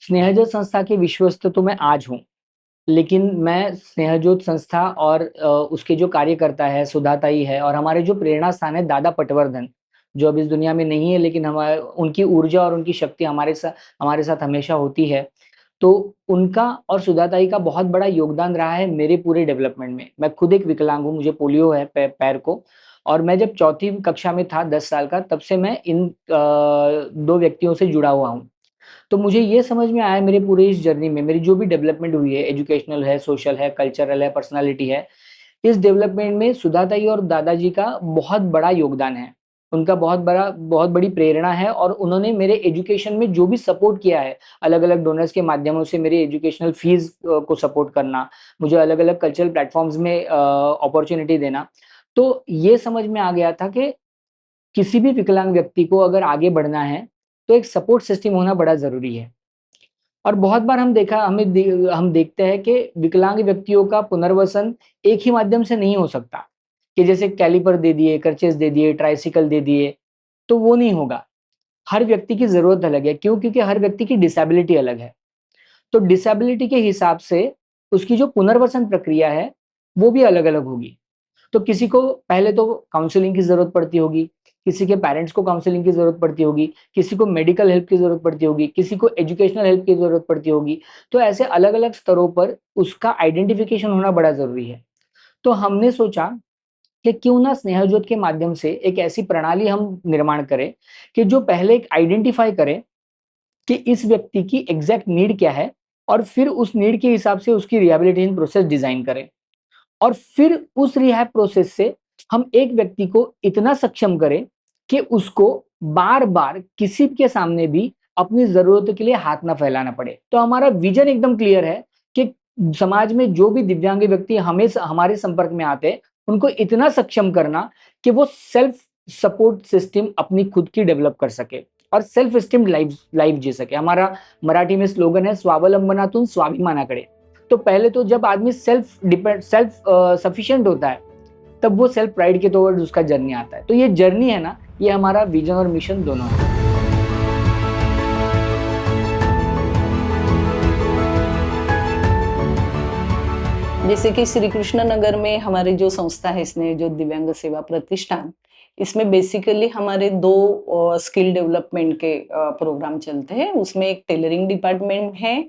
स्नेहजोत संस्था के विश्वस्त तो मैं आज हूँ, लेकिन मैं स्नेहजोत संस्था और उसके जो कार्यकर्ता है, सुधाताई है और हमारे जो प्रेरणा स्थान है दादा पटवर्धन, जो अब इस दुनिया में नहीं है लेकिन हमारे उनकी ऊर्जा और उनकी शक्ति हमारे साथ हमेशा होती है। तो उनका और सुधाताई का बहुत बड़ा योगदान रहा है मेरे पूरे डेवलपमेंट में। मैं खुद एक विकलांग हूँ, मुझे पोलियो है पैर को और मैं जब चौथी कक्षा में था 10 साल का, तब से मैं इन 2 व्यक्तियों से जुड़ा हुआ हूँ। तो मुझे ये समझ में आया मेरे पूरे इस जर्नी में मेरी जो भी डेवलपमेंट हुई है, एजुकेशनल है, सोशल है, कल्चरल है, पर्सनालिटी है, इस डेवलपमेंट में सुधाताई और दादाजी का बहुत बड़ा योगदान है। उनका बहुत बड़ी प्रेरणा है और उन्होंने मेरे एजुकेशन में जो भी सपोर्ट किया है, अलग-अलग डोनर्स के माध्यमों से मेरी एजुकेशनल फीस को सपोर्ट करना, मुझे अलग-अलग कल्चरल प्लेटफ़ॉर्म्स में अपॉर्च्युनिटी देना। तो ये समझ में आ गया था कि किसी भी विकलांग व्यक्ति को अगर आगे बढ़ना है, तो एक सपोर्ट सिस्टम होना बड़ा ज़रूरी है। और बहुत बार हम देखते हैं कि विकलांग व्यक्तियों का पुनर्वसन एक ही माध्यम से नहीं हो सकता, कि जैसे कैलिपर दे दिए, क्रचेस दे दिए, ट्राइसिकल दे दिए, तो वो नहीं होगा। हर व्यक्ति की ज़रूरत अलग है, क्यों? क्योंकि हर व्यक्ति की डिसेबिलिटी अलग है। तो डिसेबिलिटी के हिसाब से उसकी जो पुनर्वसन प्रक्रिया है, वो भी अलग-अलग होगी। तो किसी को पहले तो काउंसलिंग की ज़रूरत पड़ती होगी, किसी के पेरेंट्स को काउंसलिंग की ज़रूरत पड़ती होगी, किसी को मेडिकल हेल्प की ज़रूरत पड़ती होगी, किसी को एजुकेशनल हेल्प की ज़रूरत पड़ती होगी। तो ऐसे अलग-अलग स्तरों पर उसका आइडेंटिफिकेशन होना बड़ा ज़रूरी है। तो हमने सोचा कि क्यों ना स्नेहजोत के माध्यम से एक ऐसी प्रणाली हम निर्माण करें, कि जो पहले एक आइडेंटिफ़ाई करे कि इस व्यक्ति की एग्ज़ैक्ट नीड क्या है और फिर उस नीड के हिसाब से उसकी रिहैबिलिटेशन प्रोसेस डिज़ाइन करें। और फिर उस रिहैब प्रोसेस से हम एक व्यक्ति को इतना सक्षम करें कि उसको बार-बार किसी के सामने भी अपनी ज़रूरतों के लिए हाथ ना फैलाना पड़े। तो हमारा विज़न एकदम क्लियर है कि समाज में जो भी दिव्यांग व्यक्ति हमारे संपर्क में आते हैं, उनको इतना सक्षम करना कि वो सेल्फ सपोर्ट सिस्टम अपनी खुद की डेवलप कर सके और सेल्फ एस्टीम लाइफ जी सके। हमारा मराठी में स्लोगन है, स्वावलंबनातून स्वाभिमानाकडे। तो पहले तो जब आदमी सेल्फ सफिशिएंट होता है, तब वो सेल्फ प्राइड के टुवर्ड्स उसका जर्नी आता है। तो ये जर्नी है ना, ये हमारा विजन और मिशन दोनों है। जैसे कि श्री कृष्ण नगर में हमारी जो संस्था है स्नेह जो दिव्यांग सेवा प्रतिष्ठान, इसमें बेसिकली हमारे 2 स्किल डेवलपमेंट के प्रोग्राम चलते हैं। उसमें एक टेलरिंग डिपार्टमेंट है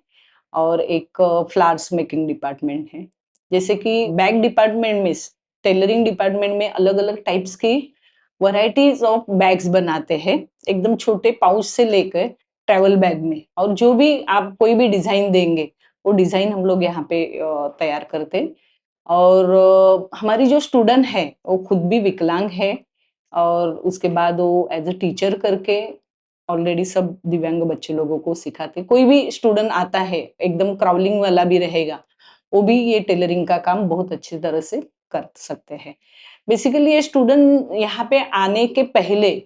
और एक फ्लावर्स मेकिंग डिपार्टमेंट है। जैसे कि बैग डिपार्टमेंट में टेलरिंग डिपार्टमेंट में अलग-अलग टाइप्स की वैराइटीज़ ऑफ बैग्स बनाते हैं, एकदम छोटे पाउच से लेकर ट्रैवल बैग में और जो भी आप कोई भी डिज़ाइन देंगे, वो डिज़ाइन हम लोग यहाँ पे तैयार करते हैं। और हमारी जो स्टूडेंट है, वो खुद भी विकलांग है और उसके बाद वो एज़ अ टीचर करके ऑलरेडी सब दिव्यांग बच्चे लोगों को सिखाते। कोई भी स्टूडेंट आता है, एकदम क्राउलिंग वाला भी रहेगा, वो भी ये टेलरिंग का काम बहुत अच्छी तरह से कर सकते हैं। बेसिकली ये स्टूडेंट यहाँ पे आने के पहले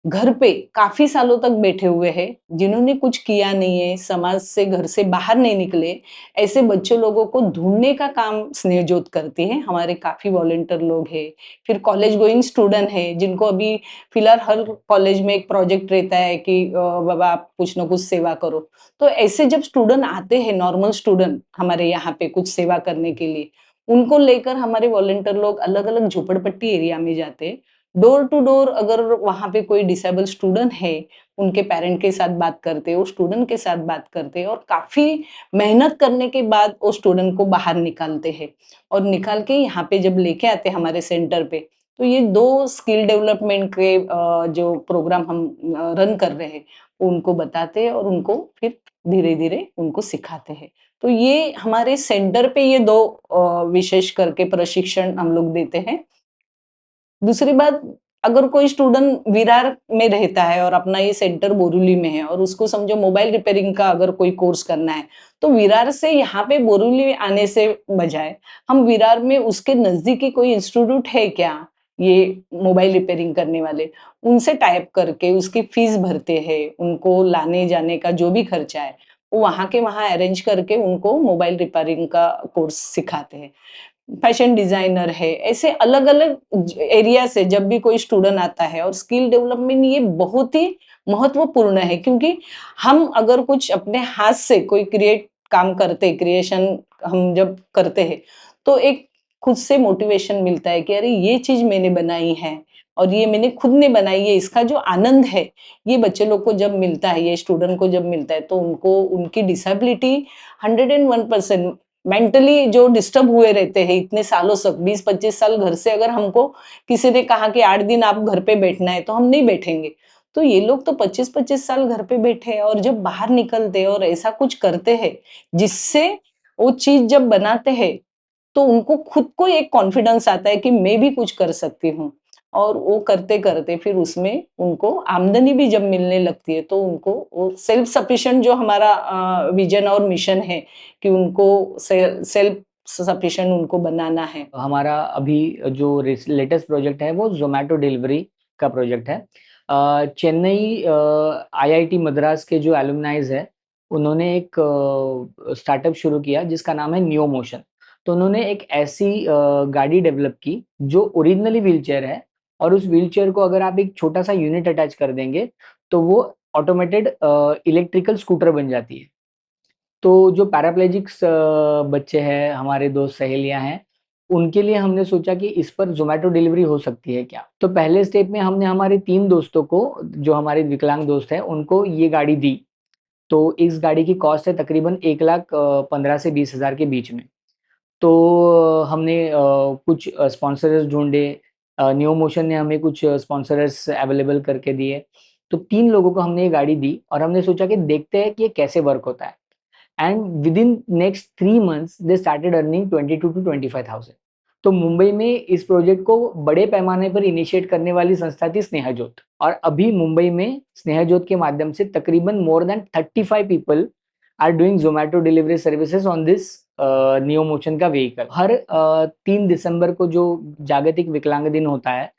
घर पे काफ़ी सालों तक बैठे हुए हैं, जिन्होंने कुछ किया नहीं है, समाज से घर से बाहर नहीं निकले, ऐसे बच्चे लोगों को ढूँढने का काम स्नेहजोत करती है। हमारे काफ़ी वॉलंटियर लोग हैं, फिर कॉलेज गोइंग स्टूडेंट हैं, जिनको अभी फिलहाल हर कॉलेज में एक प्रोजेक्ट रहता है कि बाबा आप कुछ न कुछ सेवा करो। तो ऐसे जब स्टूडेंट आते हैं, नॉर्मल स्टूडेंट हमारे यहाँ पे कुछ सेवा करने के लिए, उनको लेकर हमारे वॉलंटियर लोग अलग-अलग झोपड़पट्टी एरिया में जाते हैं। डोर टू डोर अगर वहाँ पे कोई डिसेबल स्टूडेंट है, उनके पेरेंट के साथ बात करते हैं, वो स्टूडेंट के साथ बात करते हैं और काफ़ी मेहनत करने के बाद वो स्टूडेंट को बाहर निकालते हैं और निकाल के यहाँ पे जब लेके आते हैं हमारे सेंटर पे, तो ये 2 स्किल डेवलपमेंट के जो प्रोग्राम हम रन कर रहे हैं, उनको बताते हैं और उनको फिर धीरे-धीरे उनको सिखाते हैं। तो ये हमारे सेंटर पे ये 2 विशेष करके प्रशिक्षण हम लोग देते हैं। दूसरी बात, अगर कोई स्टूडेंट विरार में रहता है और अपना ये सेंटर बोरिवली में है और उसको समझो मोबाइल रिपेयरिंग का अगर कोई कोर्स करना है, तो विरार से यहाँ पे बोरिवली आने से बजाय हम विरार में उसके नज़दीकी कोई इंस्टीट्यूट है क्या, ये मोबाइल रिपेयरिंग करने वाले, उनसे टाई अप करके उसकी फीस भरते हैं, उनको लाने-जाने का जो भी खर्चा है, वो वहाँ के वहाँ अरेंज करके उनको मोबाइल रिपेयरिंग का कोर्स सिखाते हैं। फैशन डिजाइनर है, ऐसे अलग-अलग एरिया से जब भी कोई स्टूडेंट आता है, और स्किल डेवलपमेंट ये बहुत ही महत्वपूर्ण है, क्योंकि हम अगर कुछ अपने हाथ से कोई काम करते, क्रिएशन हम जब करते हैं, तो एक खुद से मोटिवेशन मिलता है कि अरे ये चीज मैंने बनाई है और ये मैंने खुद ने बनाई है, इसका जो आनंद है, ये बच्चे लोग को जब मिलता है, ये स्टूडेंट को जब मिलता है, तो उनको उनकी डिसेबिलिटी 101% मेंटली जो डिस्टर्ब हुए रहते हैं इतने सालों तक, 20-25 साल घर से अगर हमको किसी ने कहा कि 8 दिन आप घर पे बैठना है, तो हम नहीं बैठेंगे। तो ये लोग तो 25-25 साल घर पे बैठे हैं, और जब बाहर निकलते हैं और ऐसा कुछ करते हैं, जिससे वो चीज़ जब बनाते हैं, तो उनको खुद को एक कॉन्फिडेंस आता है कि मैं भी कुछ कर सकती हूँ। और वो करते-करते फिर उसमें उनको आमदनी भी जब मिलने लगती है, तो उनको वो सेल्फ सफिशिएंट जो हमारा विज़न और मिशन है कि उनको सेल्फ सफिशिएंट उनको बनाना है। हमारा अभी जो लेटेस्ट प्रोजेक्ट है वो ज़ोमैटो डिलीवरी का प्रोजेक्ट है। चेन्नई आईआईटी मद्रास के जो एलुमनाइज़ है, उन्होंने एक स्टार्टअप शुरू किया जिसका नाम है नियो मोशन। तो उन्होंने एक ऐसी गाड़ी डेवलप की जो ओरिजिनली व्हीलचेयर है, और उस व्हीलचेयर को अगर आप एक छोटा-सा यूनिट अटैच कर देंगे, तो वो ऑटोमेटेड इलेक्ट्रिकल स्कूटर बन जाती है। तो जो पैराप्लेजिक्स बच्चे हैं, हमारे दोस्त सहेलियाँ हैं, उनके लिए हमने सोचा कि इस पर ज़ोमैटो डिलीवरी हो सकती है क्या? तो पहले स्टेप में हमने हमारे 3 दोस्तों को, जो हमारे विकलांग दोस्त हैं, उनको ये गाड़ी दी। तो इस गाड़ी की कॉस्ट है तकरीबन 1,15,000 से 20,000 के बीच में। तो हमने कुछ स्पॉन्सर्स ढूँढे, नियो मोशन ने हमें कुछ स्पॉन्सर्स अवेलेबल करके दिए। तो 3 लोगों को हमने ये गाड़ी दी और हमने सोचा कि देखते हैं कि ये कैसे वर्क होता है। And within next 3 months they started earning 22 to 25,000। तो मुंबई में इस प्रोजेक्ट को बड़े पैमाने पर इनिशिएट करने वाली संस्था थी स्नेहजोत, और अभी मुंबई में स्नेहजोत के माध्यम से तकरीबन more than 35 people are doing Zomato delivery services on this Neo Motion का व्हीकल। हर 3 दिसंबर को जो जागतिक विकलांग दिन होता है,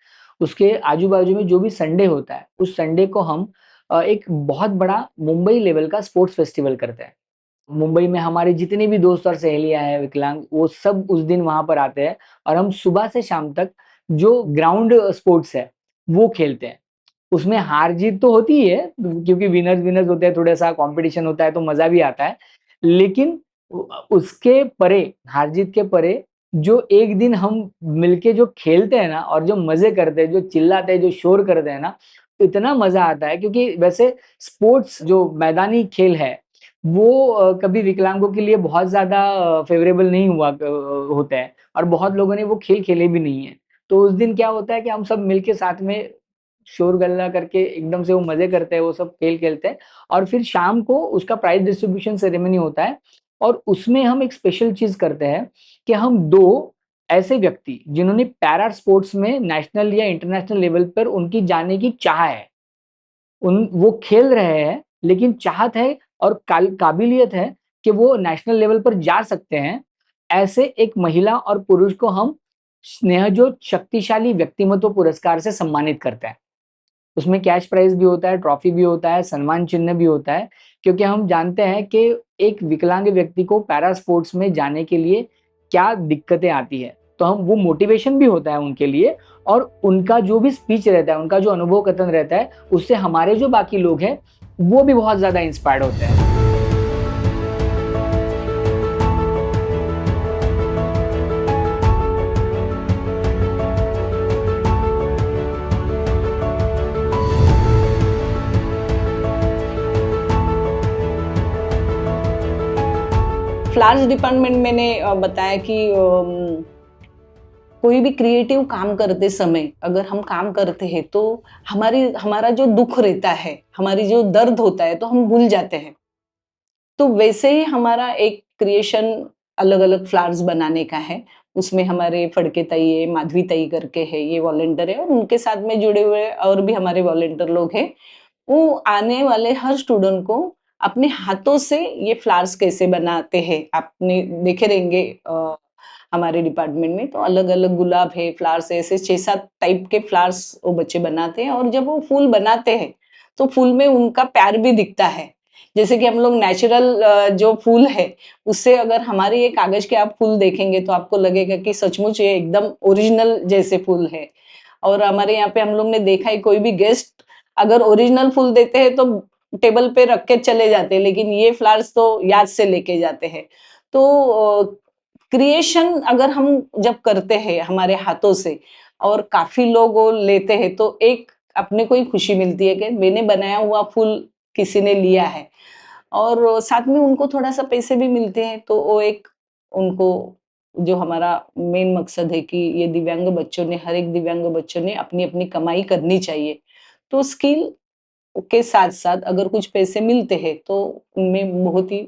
उसके आजू बाजू में जो भी संडे होता है, उस संडे को हम एक बहुत बड़ा मुंबई लेवल का स्पोर्ट्स फेस्टिवल करते हैं। मुंबई में हमारे जितने भी दोस्त और सहेलियां हैं विकलांग, वो सब उस दिन वहां पर आते हैं, और हम सुबह से शाम तक जो ग्राउंड स्पोर्ट्स है वो खेलते हैं। उसमें हार जीत तो होती ही है, क्योंकि विनर्स विनर्स होते हैं, थोड़ा सा कंपटीशन होता है तो मजा भी आता है। लेकिन उसके परे, हार जीत के परे, जो एक दिन हम मिलके जो खेलते हैं ना, और जो मजे करते हैं, जो चिल्लाते हैं, जो शोर करते हैं ना, इतना मजा आता है। क्योंकि वैसे स्पोर्ट्स जो मैदानी खेल है, वो कभी विकलांगों के लिए बहुत ज्यादा फेवरेबल नहीं हुआ होता है, और बहुत लोगों ने वो खेल खेले भी नहीं है। तो उस दिन क्या होता है कि हम सब मिलके साथ में शोर गल्ला करके एकदम से वो मजे करते हैं, वो सब खेल खेलते हैं, और फिर शाम को उसका प्राइज डिस्ट्रीब्यूशन सेरेमनी होता है। और उसमें हम एक स्पेशल चीज करते हैं कि हम दो ऐसे व्यक्ति जिन्होंने पैरा स्पोर्ट्स में नेशनल या इंटरनेशनल लेवल पर उनकी जाने की चाह है, उन वो खेल रहे हैं, लेकिन चाहत है और काबिलियत है कि वो नेशनल लेवल पर जा सकते हैं, ऐसे एक महिला और पुरुष को हम स्नेहजोत शक्तिशाली व्यक्तिमत्व पुरस्कार से सम्मानित करते हैं। उसमें कैश प्राइज भी होता है, ट्रॉफी भी होता है, सम्मान चिन्ह भी होता है, क्योंकि हम जानते हैं कि एक विकलांग व्यक्ति को पैरा स्पोर्ट्स में जाने के लिए क्या दिक्कतें आती है। तो हम वो मोटिवेशन भी होता है उनके लिए, और उनका जो भी स्पीच रहता है, उनका जो अनुभव कथन रहता है, उससे हमारे जो बाकी लोग हैं वो भी बहुत ज्यादा इंस्पायर्ड होते हैं। फ्लावर्स डिपार्टमेंट मैंने बताया कि कोई भी क्रिएटिव काम करते समय अगर हम काम करते हैं, तो हमारी हमारा जो दुख रहता है, हमारी जो दर्द होता है, तो हम भूल जाते हैं। तो वैसे ही हमारा एक क्रिएशन अलग-अलग फ्लावर्स बनाने का है। उसमें हमारे फड़के ताई है, माधवी ताई करके है, ये वॉलंटियर है, और उनके साथ में जुड़े हुए और भी हमारे वॉलंटियर लोग हैं। वो आने वाले हर स्टूडेंट को अपने हाथों से ये फ्लावर्स कैसे बनाते हैं, आपने देखे रहेंगे हमारे डिपार्टमेंट में, तो अलग-अलग गुलाब है, फ्लावर्स है, ऐसे 6-7 टाइप के फ्लावर्स वो बच्चे बनाते हैं, और जब वो फूल बनाते हैं, तो फूल में उनका प्यार भी दिखता है। जैसे कि हम लोग नेचुरल जो फूल है, उससे अगर हमारे ये कागज़ के आप फूल देखेंगे तो आपको लगेगा कि सचमुच ये एकदम ओरिजिनल जैसे फूल है। और हमारे यहाँ पे हम लोग ने देखा है कोई भी गेस्ट अगर ओरिजिनल फूल देते हैं तो टेबल पे रख के चले जाते हैं, लेकिन ये फ्लावर्स तो याद से लेके जाते हैं। तो क्रिएशन अगर हम जब करते हैं हमारे हाथों से और काफ़ी लोग वो लेते हैं तो एक अपने को ही खुशी मिलती है कि मैंने बनाया हुआ फूल किसी ने लिया है। और साथ में उनको थोड़ा-सा पैसे भी मिलते हैं, तो वो एक उनको जो हमारा मेन मकसद है कि ये दिव्यांग बच्चों ने हर एक दिव्यांग बच्चों ने अपनी-अपनी कमाई करनी चाहिए। तो स्किल के साथ-साथ अगर कुछ पैसे मिलते हैं, तो उनमें बहुत ही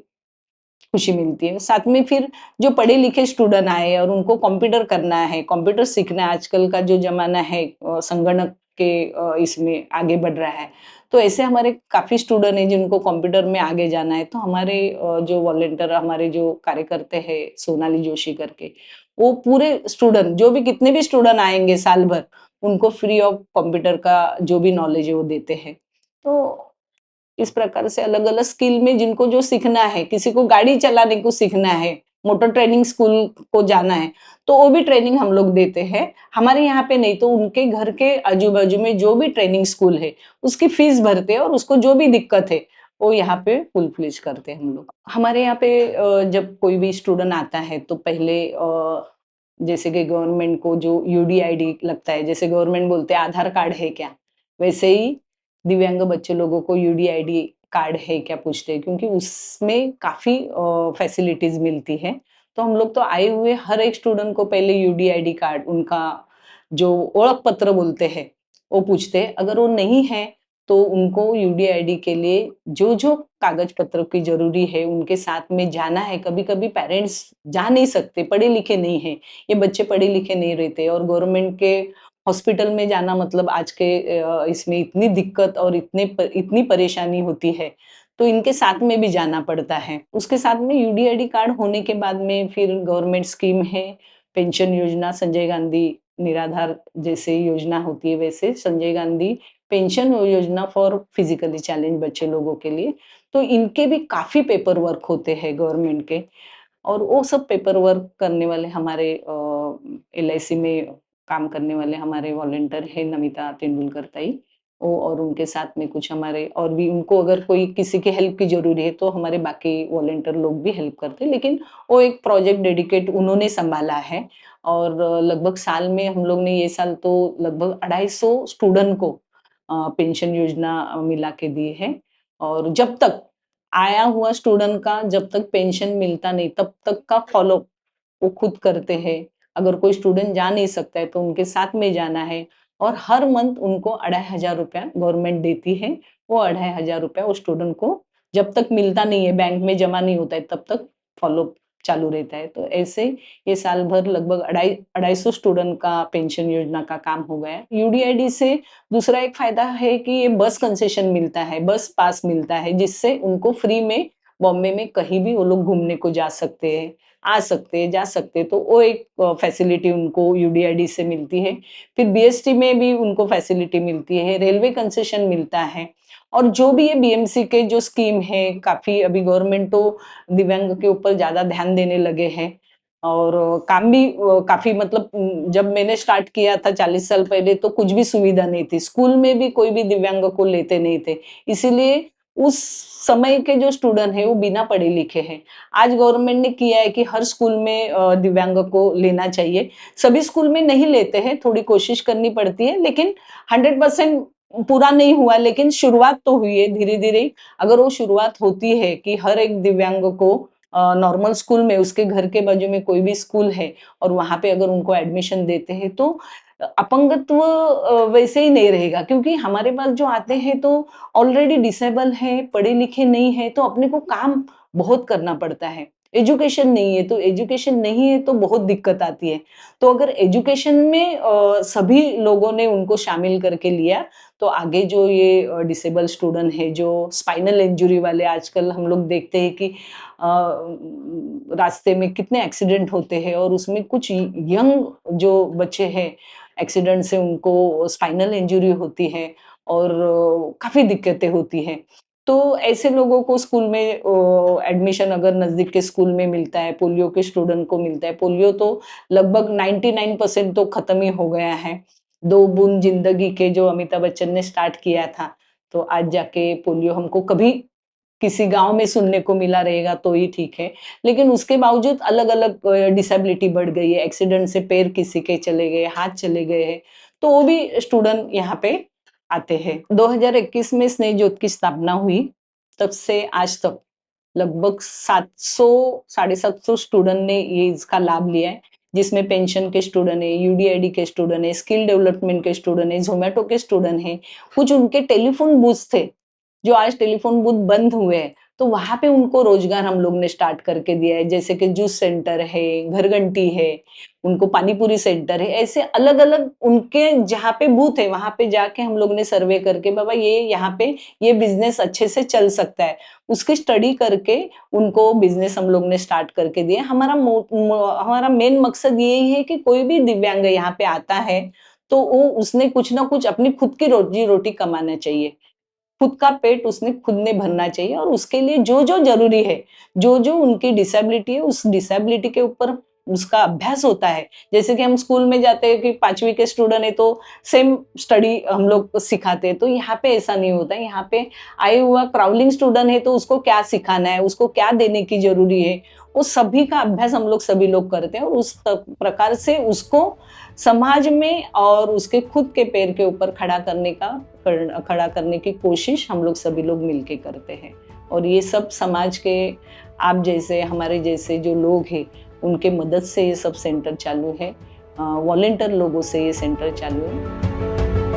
खुशी मिलती है। साथ में फिर जो पढ़े-लिखे स्टूडेंट आए और उनको कंप्यूटर करना है, कंप्यूटर सीखना है, आजकल का जो ज़माना है संगणक के इसमें आगे बढ़ रहा है। तो ऐसे हमारे काफ़ी स्टूडेंट हैं जिनको कंप्यूटर में आगे जाना है, तो हमारे जो वॉलंटियर हमारे जो कार्यकर्ता हैं, सोनाली जोशी करके, वो पूरे स्टूडेंट जो भी कितने भी स्टूडेंट आएँगे साल भर, उनको फ्री ऑफ कंप्यूटर का जो भी नॉलेज है वो देते हैं। तो इस प्रकार से अलग-अलग स्किल में जिनको जो सीखना है, किसी को गाड़ी चलाने को सीखना है, मोटर ट्रेनिंग स्कूल को जाना है, तो वो भी ट्रेनिंग हम लोग देते हैं। हमारे यहाँ पे नहीं तो उनके घर के आजू-बाजू में जो भी ट्रेनिंग स्कूल है, उसकी फीस भरते हैं और उसको जो भी दिक्कत है, वो यहाँ पे फुल-फ्लेज करते हैं हम लोग। हमारे यहाँ पे जब कोई भी स्टूडेंट आता है तो पहले जैसे कि गवर्नमेंट को जो यूडीआईडी लगता है, जैसे गवर्नमेंट बोलते हैं आधार कार्ड है क्या? वैसे ही दिव्यांग बच्चे लोगों को यूडीआईडी कार्ड है क्या पूछते हैं क्योंकि उसमें काफ़ी फैसिलिटीज़ मिलती हैं। तो हम लोग तो आए हुए हर एक स्टूडेंट को पहले यूडीआईडी कार्ड उनका जो ओळख पत्र बोलते हैं, वो पूछते हैं। अगर वो नहीं है, तो उनको यूडीआईडी के लिए जो-जो कागज़ पत्रों की ज़रूरी है, उनके साथ में जाना है। कभी-कभी पेरेंट्स जा नहीं सकते, पढ़े-लिखे नहीं हैं। ये बच्चे पढ़े-लिखे नहीं रहते और गवर्नमेंट के हॉस्पिटल में जाना मतलब आज के इसमें इतनी दिक्कत और इतनी परेशानी होती है, तो इनके साथ में भी जाना पड़ता है। उसके साथ में यूडीआईडी कार्ड होने के बाद में फिर गवर्नमेंट स्कीम है, पेंशन योजना, संजय गांधी निराधार जैसे योजना होती है, वैसे संजय गांधी पेंशन योजना फॉर फिज़िकली चैलेंज्ड बच्चे लोगों के लिए। तो इनके भी काफ़ी पेपर वर्क होते हैं गवर्नमेंट के। और वो सब पेपर वर्क करने वाले हमारे एलआईसी में काम करने वाले हमारे वॉलंटियर हैं नमिता तेंदुलकर ताई, वो और उनके साथ में कुछ हमारे और भी उनको अगर कोई किसी की हेल्प की ज़रूरी है तो हमारे बाकी वॉलंटियर लोग भी हेल्प करते हैं। लेकिन वो एक प्रोजेक्ट डेडिकेट उन्होंने सँभाला है और लगभग साल में हम लोग ने ये साल तो लगभग 250 स्टूडेंट को पेंशन योजना मिला के दी है और जब तक आया हुआ स्टूडेंट का जब तक पेंशन मिलता नहीं तब तक का फ़ॉलो वो खुद करते हैं। अगर कोई स्टूडेंट जा नहीं सकता है तो उनके साथ में जाना है और हर मंथ उनको ₹2500 गवर्नमेंट देती है। वो ₹2500 वो स्टूडेंट को जब तक मिलता नहीं है, बैंक में जमा नहीं होता है तब तक फ़ॉलो चालू रहता है। तो ऐसे ये साल भर लगभग 250 स्टूडेंट का पेंशन योजना का काम हो गया है। यूडीआईडी से दूसरा एक फ़ायदा है कि ये बस कंसेशन मिलता है, बस पास मिलता है जिससे उनको फ्री में बॉम्बे में कहीं भी वो लोग घूमने को जा सकते हैं, आ सकते हैं, जा सकते हैं। तो वो एक फैसिलिटी उनको यूडीआईडी से मिलती है। फिर बीएसटी में भी उनको फैसिलिटी मिलती है, रेलवे कंसेशन मिलता है और जो भी ये बीएमसी के जो स्कीम है, काफ़ी अभी गवर्नमेंट तो दिव्यांग के ऊपर ज़्यादा ध्यान देने लगे हैं और काम भी काफ़ी मतलब जब मैंने स्टार्ट किया था 40 साल पहले तो कुछ भी सुविधा नहीं थी। स्कूल में भी कोई भी दिव्यांग को लेते नहीं थे। इसीलिए उस समय के जो स्टूडेंट हैं वो बिना पढ़े-लिखे हैं। आज गवर्नमेंट ने किया है कि हर स्कूल में दिव्यांग को लेना चाहिए। सभी स्कूल में नहीं लेते हैं, थोड़ी कोशिश करनी पड़ती है लेकिन 100% पूरा नहीं हुआ लेकिन शुरुआत तो हुई है धीरे-धीरे। अगर वो शुरुआत होती है कि हर एक दिव्यांग को नॉर्मल स्कूल में उसके घर के बाजू में कोई भी स्कूल है और वहाँ पे अगर उनको एडमिशन देते हैं तो अपंगत्व वैसे ही नहीं रहेगा क्योंकि हमारे पास जो आते हैं तो ऑलरेडी डिसेबल हैं, पढ़े-लिखे नहीं हैं, तो अपने को काम बहुत करना पड़ता है। एजुकेशन नहीं है तो बहुत दिक्कत आती है। तो अगर एजुकेशन में सभी लोगों ने उनको शामिल करके लिया, तो आगे जो ये डिसेबल स्टूडेंट है, जो स्पाइनल इंजरी वाले आजकल हम लोग देखते हैं कि रास्ते में कितने एक्सीडेंट होते हैं और उसमें कुछ यंग जो बच्चे हैं, एक्सीडेंट से उनको स्पाइनल इंजरी होती है और काफ़ी दिक्कतें होती हैं। तो ऐसे लोगों को स्कूल में एडमिशन अगर नज़दीक के स्कूल में मिलता है, पोलियो के स्टूडेंट को मिलता है। पोलियो तो लगभग 99% तो खत्म ही हो गया है। 2 बूंद ज़िंदगी के जो अमिताभ बच्चन ने स्टार्ट किया था, तो आज जाके पोलियो हमको कभी किसी गाँव में सुनने को मिला रहेगा तो ही ठीक है। लेकिन उसके बावजूद अलग-अलग डिसेबिलिटी बढ़ गई है, एक्सीडेंट से पैर किसी के चले गए, हाथ चले गए हैं, तो वो भी स्टूडेंट यहाँ पे आते हैं। 2021 में स्नेह ज्योत की स्थापना हुई, तब से आज तक लगभग 700 साढ़े 700 स्टूडेंट ने ये इसका लाभ लिया है, जिसमें पेंशन के स्टूडेंट हैं, यूडीआईडी के स्टूडेंट हैं, स्किल डेवलपमेंट के स्टूडेंट हैं, ज़ोमैटो के स्टूडेंट हैं। कुछ उनके टेलीफ़ोन बूथ्स थे, जो आज टेलीफ़ोन बूथ बंद हुए हैं, तो वहाँ पे उनको रोज़गार हम लोग ने स्टार्ट करके दिया है। जैसे कि जूस सेंटर है, घरघंटी है, उनको पानी पूरी सेंटर है, ऐसे अलग-अलग उनके जहाँ पे बूथ है, वहाँ पे जाके हम लोग ने सर्वे करके बाबा ये यहाँ पे ये बिज़नेस अच्छे से चल सकता है। उसकी स्टडी करके उनको बिज़नेस हम लोग ने स्टार्ट करके दिया। हमारा मेन मकसद यही है कि कोई भी दिव्यांग यहाँ पे आता है, तो वो उसने कुछ ना कुछ अपनी खुद की रोज़ी-रोटी कमाना चाहिए। खुद का पेट उसने खुद ने भरना चाहिए और उसके लिए जो-जो ज़रूरी है, जो-जो उनकी डिसेबिलिटी है, उस डिसेबिलिटी के ऊपर उसका अभ्यास होता है। जैसे कि हम स्कूल में जाते हैं कि 5वीं के स्टूडेंट है तो सेम स्टडी हम लोग सिखाते हैं, तो यहाँ पे ऐसा नहीं होता है। यहाँ पे आया हुआ क्राउलिंग स्टूडेंट है तो उसको क्या सिखाना है, उसको क्या देने की ज़रूरी है, वो सभी का अभ्यास हम लोग सभी लोग करते हैं और उस प्रकार से उसको समाज में और उसके खुद के पैर के ऊपर खड़ा करने की कोशिश हम लोग सभी लोग मिलके करते हैं और ये सब समाज के आप जैसे हमारे जैसे जो लोग हैं उनके मदद से ये सब सेंटर चालू है। वॉलंटियर लोगों से ये सेंटर चालू है।